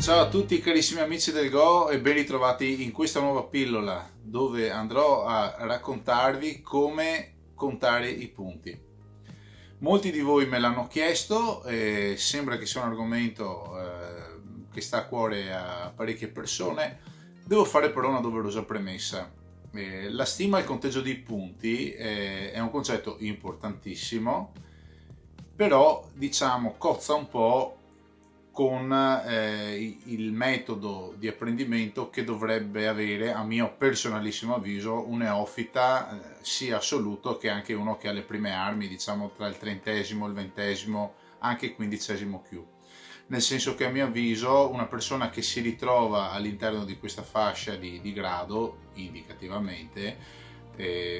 Ciao a tutti carissimi amici del Go e ben ritrovati in questa nuova pillola dove andrò a raccontarvi come contare i punti. Molti di voi me l'hanno chiesto e sembra che sia un argomento che sta a cuore a parecchie persone. Devo fare però una doverosa premessa. La stima e il conteggio dei punti è un concetto importantissimo, però diciamo cozza un po' con il metodo di apprendimento che dovrebbe avere, a mio personalissimo avviso, un neofita sia assoluto che anche uno che ha le prime armi, diciamo tra il 30esimo, il 20esimo, anche il 15esimo Q. Nel senso che a mio avviso una persona che si ritrova all'interno di questa fascia di grado, indicativamente,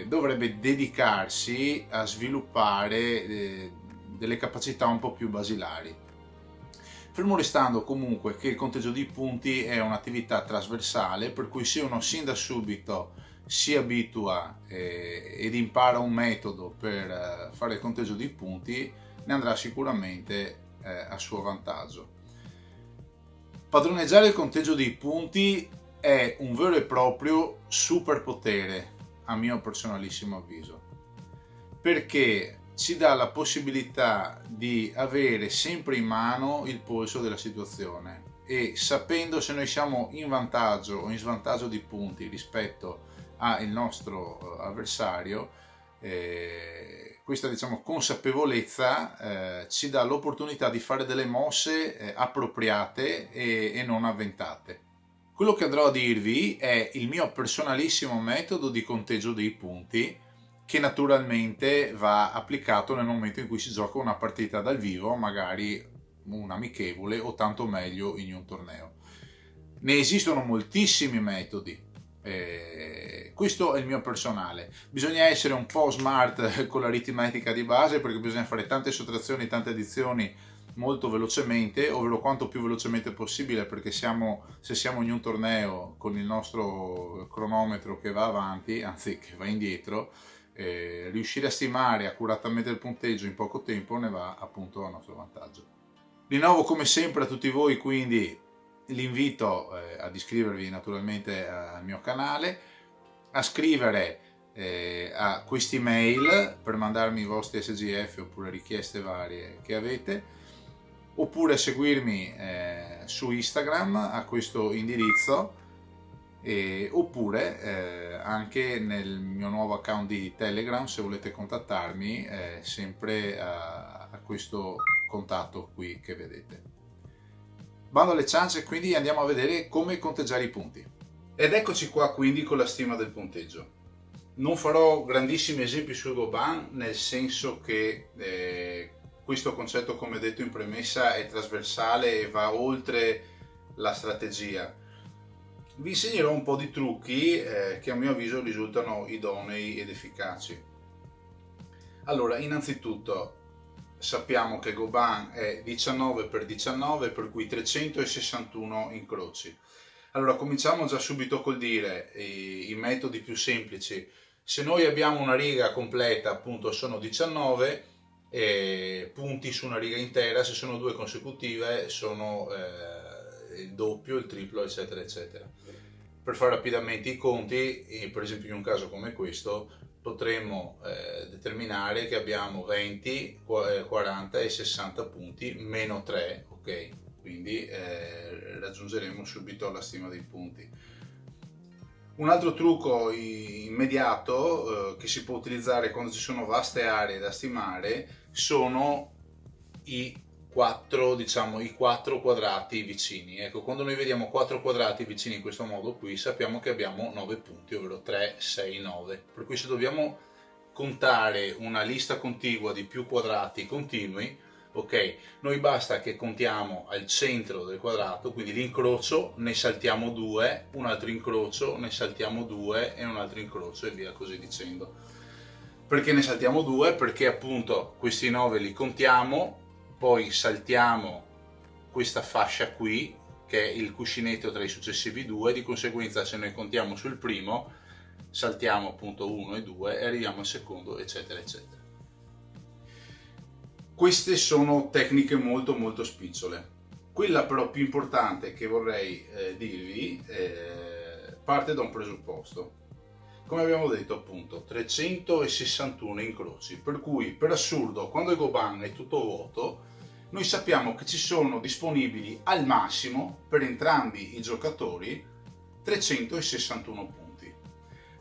dovrebbe dedicarsi a sviluppare delle capacità un po' più basilari. Fermo restando comunque che il conteggio di punti è un'attività trasversale, per cui se uno sin da subito si abitua ed impara un metodo per fare il conteggio di punti, ne andrà sicuramente a suo vantaggio. Padroneggiare il conteggio dei punti è un vero e proprio superpotere, a mio personalissimo avviso, perché ci dà la possibilità di avere sempre in mano il polso della situazione e sapendo se noi siamo in vantaggio o in svantaggio di punti rispetto al nostro avversario, questa diciamo consapevolezza ci dà l'opportunità di fare delle mosse appropriate e non avventate. Quello che andrò a dirvi è il mio personalissimo metodo di conteggio dei punti, che naturalmente va applicato nel momento in cui si gioca una partita dal vivo, magari un amichevole o tanto meglio in un torneo. Ne esistono moltissimi metodi, questo è il mio personale. Bisogna essere un po' smart con l'aritmetica di base, perché bisogna fare tante sottrazioni, tante addizioni molto velocemente, ovvero quanto più velocemente possibile, perché se siamo in un torneo con il nostro cronometro che va avanti, anzi che va indietro, riuscire a stimare accuratamente il punteggio in poco tempo ne va appunto a nostro vantaggio. Rinnovo come sempre a tutti voi quindi l'invito ad iscrivervi naturalmente al mio canale, a scrivere a questi mail per mandarmi i vostri SGF oppure richieste varie che avete, oppure a seguirmi su Instagram a questo indirizzo, oppure anche nel mio nuovo account di Telegram se volete contattarmi, sempre a questo contatto qui che vedete. Bando alle ciance, quindi andiamo a vedere come conteggiare i punti. Ed eccoci qua quindi con la stima del punteggio. Non farò grandissimi esempi sul Goban, nel senso che questo concetto, come detto in premessa, è trasversale e va oltre la strategia. Vi insegnerò un po' di trucchi che a mio avviso risultano idonei ed efficaci. Allora, innanzitutto sappiamo che Goban è 19x19, per cui 361 incroci. Allora, cominciamo già subito col dire i metodi più semplici. Se noi abbiamo una riga completa, appunto sono 19 punti su una riga intera, se sono due consecutive sono il doppio, il triplo, eccetera, eccetera. Per fare rapidamente i conti, per esempio in un caso come questo, potremmo determinare che abbiamo 20, 40 e 60 punti meno 3, ok? Quindi raggiungeremo subito la stima dei punti. Un altro trucco immediato che si può utilizzare quando ci sono vaste aree da stimare sono i quattro quadrati vicini. Ecco, quando noi vediamo 4 quadrati vicini in questo modo qui, sappiamo che abbiamo 9 punti, ovvero 3, 6, 9. Per cui se dobbiamo contare una lista contigua di più quadrati continui, ok, noi basta che contiamo al centro del quadrato, quindi l'incrocio, ne saltiamo 2, un altro incrocio, ne saltiamo 2 e un altro incrocio e via così dicendo. Perché ne saltiamo 2? Perché appunto questi 9 li contiamo, poi saltiamo questa fascia qui che è il cuscinetto tra i successivi due, di conseguenza se noi contiamo sul primo saltiamo appunto 1 e 2 e arriviamo al secondo, eccetera eccetera. Queste sono tecniche molto spicciole. Quella però più importante che vorrei dirvi parte da un presupposto. Come abbiamo detto appunto, 361 incroci, per cui per assurdo quando il Goban è tutto vuoto, noi sappiamo che ci sono disponibili al massimo per entrambi i giocatori 361 punti.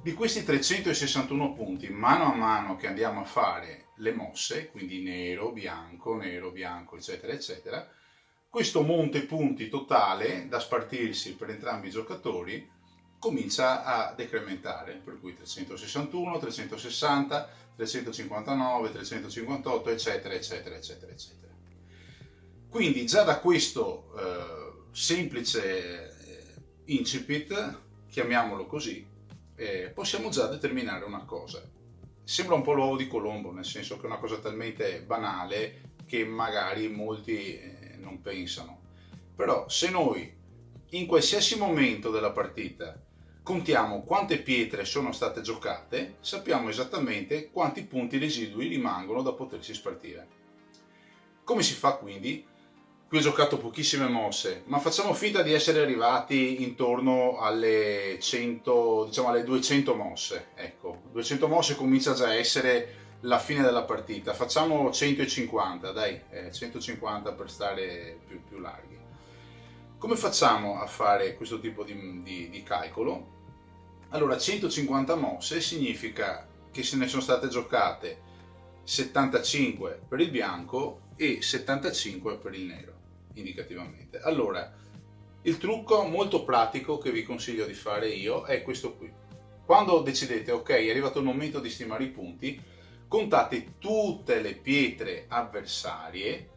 Di questi 361 punti, mano a mano che andiamo a fare le mosse, quindi nero, bianco, eccetera, eccetera, questo monte punti totale da spartirsi per entrambi i giocatori comincia a decrementare, per cui 361, 360, 359, 358, eccetera, eccetera, eccetera, eccetera. Quindi già da questo semplice incipit, chiamiamolo così, possiamo già determinare una cosa. Sembra un po' l'uovo di Colombo, nel senso che è una cosa talmente banale che magari molti non pensano. Però se noi in qualsiasi momento della partita contiamo quante pietre sono state giocate, sappiamo esattamente quanti punti residui rimangono da potersi spartire. Come si fa quindi? Qui ho giocato pochissime mosse, ma facciamo finta di essere arrivati intorno alle 100, diciamo alle 200 mosse. Ecco, 200 mosse comincia già a essere la fine della partita. Facciamo 150, dai, 150 per stare più larghi. Come facciamo a fare questo tipo di calcolo? Allora, 150 mosse significa che se ne sono state giocate 75 per il bianco e 75 per il nero, indicativamente. Allora, il trucco molto pratico che vi consiglio di fare io è questo qui. Quando decidete, ok, è arrivato il momento di stimare i punti, contate tutte le pietre avversarie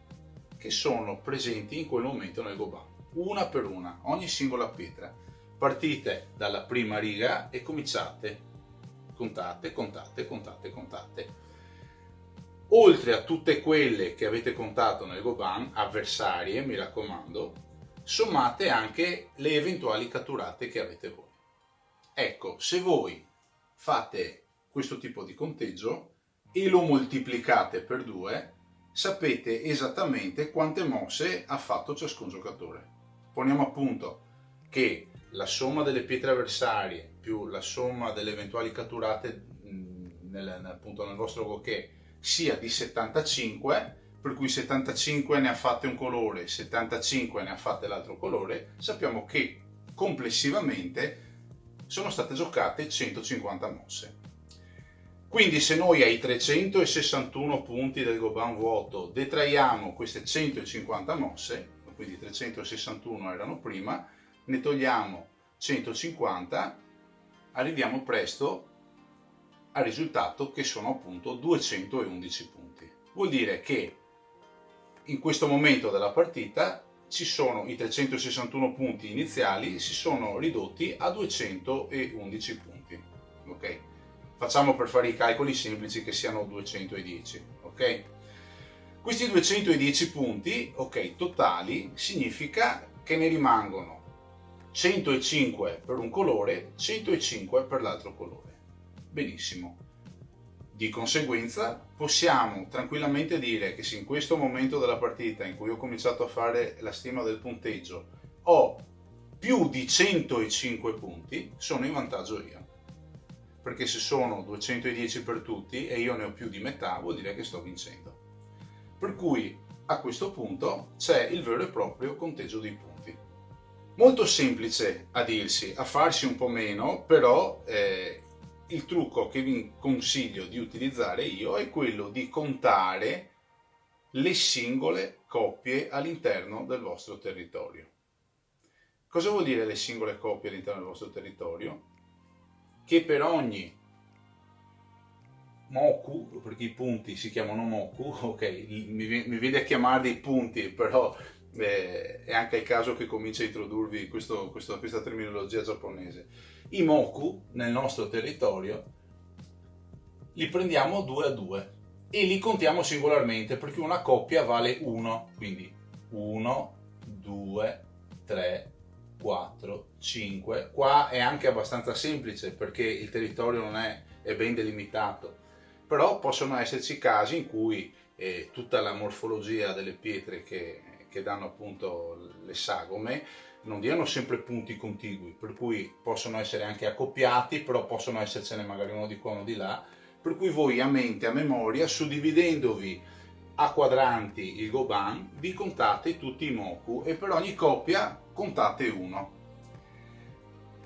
che sono presenti in quel momento nel Goban, una per una, ogni singola pietra. Partite dalla prima riga e cominciate, contate. Oltre a tutte quelle che avete contato nel Goban, avversarie, mi raccomando, sommate anche le eventuali catturate che avete voi. Ecco, se voi fate questo tipo di conteggio e lo moltiplicate per 2, sapete esattamente quante mosse ha fatto ciascun giocatore. Poniamo appunto che la somma delle pietre avversarie più la somma delle eventuali catturate appunto nel vostro Gokè sia di 75, per cui 75 ne ha fatte un colore, 75 ne ha fatte l'altro colore, sappiamo che complessivamente sono state giocate 150 mosse. Quindi se noi ai 361 punti del Goban vuoto detraiamo queste 150 mosse, quindi 361 erano prima, ne togliamo 150, arriviamo presto al risultato che sono appunto 211 punti. Vuol dire che in questo momento della partita ci sono i 361 punti iniziali, si sono ridotti a 211 punti. Ok? Facciamo per fare i calcoli semplici che siano 210. Ok? Questi 210 punti, ok, totali, significa che ne rimangono 105 per un colore, 105 per l'altro colore. Benissimo. Di conseguenza possiamo tranquillamente dire che se in questo momento della partita in cui ho cominciato a fare la stima del punteggio ho più di 105 punti, sono in vantaggio io. Perché se sono 210 per tutti e io ne ho più di metà, vuol dire che sto vincendo. Per cui a questo punto c'è il vero e proprio conteggio dei punti. Molto semplice a dirsi, a farsi un po' meno, però il trucco che vi consiglio di utilizzare io è quello di contare le singole coppie all'interno del vostro territorio. Cosa vuol dire le singole coppie all'interno del vostro territorio? Che per ogni moku, perché i punti si chiamano moku, ok, mi viene a chiamarli punti, però è anche il caso che cominci a introdurvi questa terminologia giapponese. I moku nel nostro territorio li prendiamo 2 a 2 e li contiamo singolarmente perché una coppia vale 1, quindi 1, 2, 3, 4, 5. Qua è anche abbastanza semplice perché il territorio non è ben delimitato, però possono esserci casi in cui tutta la morfologia delle pietre che che danno appunto le sagome non diano sempre punti contigui, per cui possono essere anche accoppiati, però possono essercene magari uno di qua, uno di là, per cui voi a mente, a memoria, suddividendovi a quadranti il Goban, vi contate tutti i Moku e per ogni coppia contate uno.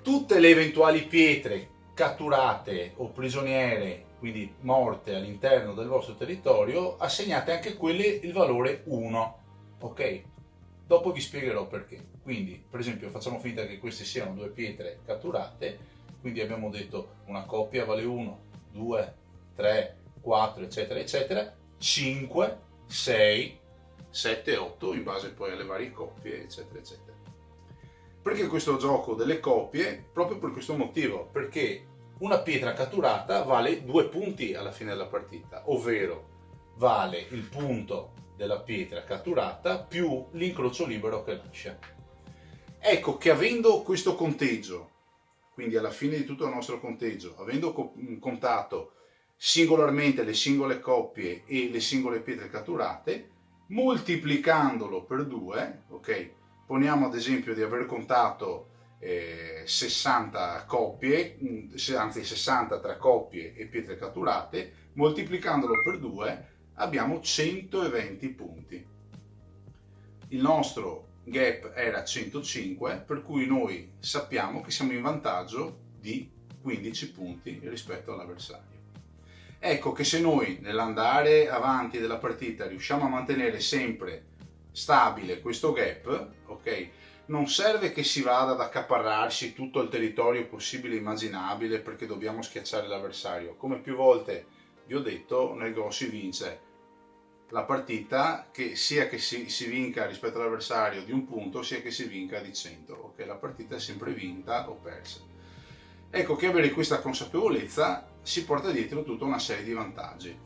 Tutte le eventuali pietre catturate o prigioniere, quindi morte all'interno del vostro territorio, assegnate anche quelle il valore 1, ok? Dopo vi spiegherò perché. Quindi, per esempio, facciamo finta che queste siano due pietre catturate, quindi abbiamo detto una coppia vale 1, 2, 3, 4, eccetera, eccetera, 5, 6, 7, 8, in base poi alle varie coppie, eccetera, eccetera. Perché questo gioco delle coppie? Proprio per questo motivo, perché una pietra catturata vale 2 punti alla fine della partita, ovvero vale il punto della pietra catturata più l'incrocio libero che lascia. Ecco che avendo questo conteggio, quindi alla fine di tutto il nostro conteggio, avendo contato singolarmente le singole coppie e le singole pietre catturate, moltiplicandolo per 2, ok? Poniamo ad esempio di aver contato 60 coppie, anzi 60 tra coppie e pietre catturate, moltiplicandolo per 2 abbiamo 120 punti. Il nostro gap era 105, per cui noi sappiamo che siamo in vantaggio di 15 punti rispetto all'avversario. Ecco che se noi nell'andare avanti della partita riusciamo a mantenere sempre stabile questo gap, ok? Non serve che si vada ad accaparrarsi tutto il territorio possibile e immaginabile perché dobbiamo schiacciare l'avversario. Come più volte vi ho detto, nel Go si vince la partita che sia che si vinca rispetto all'avversario di un punto, sia che si vinca di 100, ok? La partita è sempre vinta o persa. Ecco che avere questa consapevolezza si porta dietro tutta una serie di vantaggi.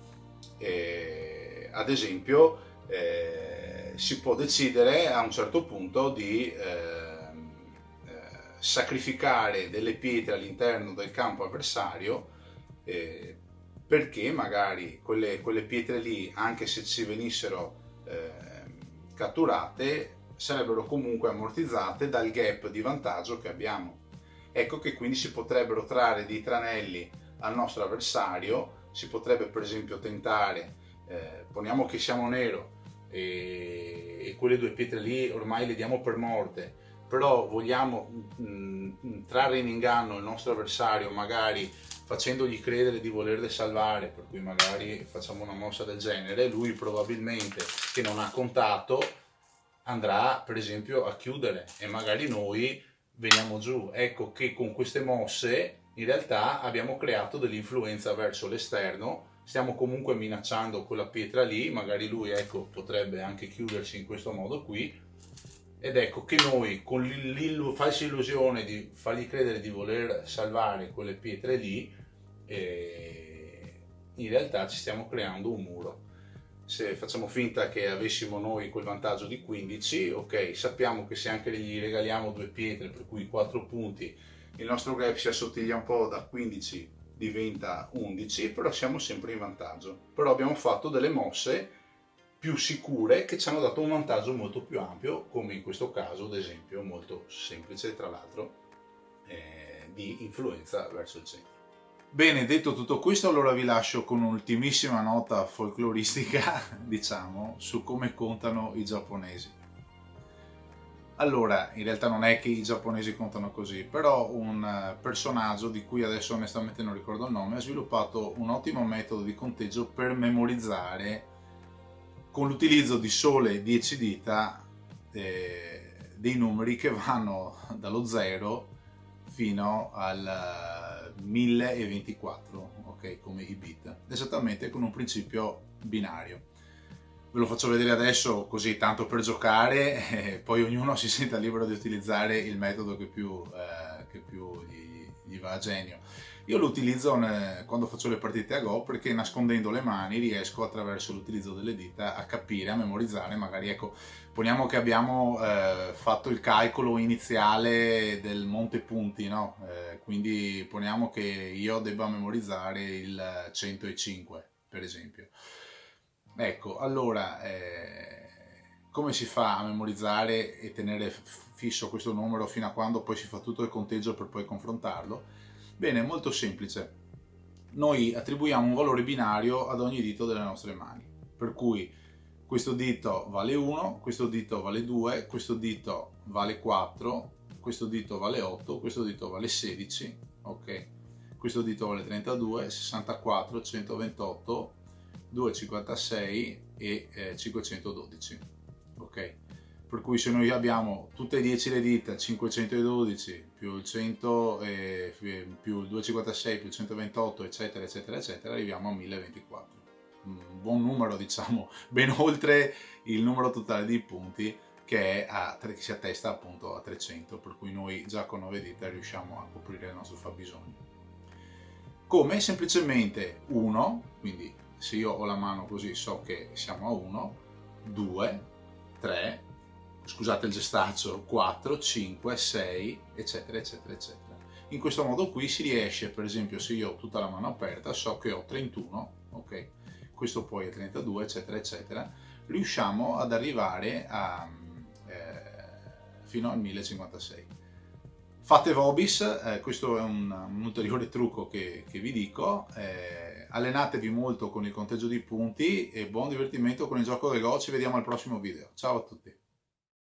Ad esempio, si può decidere a un certo punto di sacrificare delle pietre all'interno del campo avversario perché magari quelle pietre lì, anche se ci venissero catturate, sarebbero comunque ammortizzate dal gap di vantaggio che abbiamo. Ecco che quindi si potrebbero trarre dei tranelli al nostro avversario, si potrebbe per esempio tentare, poniamo che siamo nero e quelle due pietre lì ormai le diamo per morte, però vogliamo trarre in inganno il nostro avversario magari facendogli credere di volerle salvare, per cui magari facciamo una mossa del genere, lui probabilmente che non ha contato andrà per esempio a chiudere e magari noi veniamo giù. Ecco che con queste mosse in realtà abbiamo creato dell'influenza verso l'esterno, stiamo comunque minacciando quella pietra lì, magari lui ecco potrebbe anche chiudersi in questo modo qui, ed ecco che noi con la falsa illusione di fargli credere di voler salvare quelle pietre lì, in realtà ci stiamo creando un muro. Se facciamo finta che avessimo noi quel vantaggio di 15, ok, sappiamo che se anche gli regaliamo due pietre, per cui 4 punti, il nostro gap si assottiglia un po', da 15 diventa 11, però siamo sempre in vantaggio. Però abbiamo fatto delle mosse più sicure che ci hanno dato un vantaggio molto più ampio, come in questo caso, ad esempio, molto semplice tra l'altro, di influenza verso il centro. Bene, detto tutto questo, allora vi lascio con un'ultimissima nota folcloristica, diciamo, su come contano i giapponesi. Allora, in realtà non è che i giapponesi contano così, però un personaggio di cui adesso onestamente non ricordo il nome ha sviluppato un ottimo metodo di conteggio per memorizzare, con l'utilizzo di sole 10 dita, dei numeri che vanno dallo 0 fino al 1024, ok, come i bit, esattamente con un principio binario. Ve lo faccio vedere adesso così tanto per giocare, poi ognuno si senta libero di utilizzare il metodo che più gli va a genio. Io lo utilizzo quando faccio le partite a Go, perché nascondendo le mani riesco attraverso l'utilizzo delle dita a capire, a memorizzare. Magari ecco, poniamo che abbiamo fatto il calcolo iniziale del monte punti, no? Quindi poniamo che io debba memorizzare il 105 per esempio. Ecco, allora Come si fa a memorizzare e tenere fisso questo numero fino a quando poi si fa tutto il conteggio per poi confrontarlo? Bene, è molto semplice. Noi attribuiamo un valore binario ad ogni dito delle nostre mani, per cui questo dito vale 1, questo dito vale 2, questo dito vale 4, questo dito vale 8, questo dito vale 16, ok? Questo dito vale 32, 64, 128, 256 e 512, ok? Per cui se noi abbiamo tutte e 10 le dita, 512 più il 100 più il 256 più il 128 eccetera eccetera eccetera, arriviamo a 1024. Un buon numero, diciamo, ben oltre il numero totale di punti che si attesta appunto a 300, per cui noi già con 9 dita riusciamo a coprire il nostro fabbisogno. Come? Semplicemente 1, quindi se io ho la mano così so che siamo a 1, 2, 3, scusate il gestaccio, 4, 5, 6, eccetera, eccetera, eccetera. In questo modo qui si riesce, per esempio, se io ho tutta la mano aperta, so che ho 31, ok? Questo poi è 32, eccetera, eccetera. Riusciamo ad arrivare fino al 1056. Fate Vobis, questo è un ulteriore trucco che vi dico, allenatevi molto con il conteggio di punti e buon divertimento con il gioco del Go, ci vediamo al prossimo video, ciao a tutti!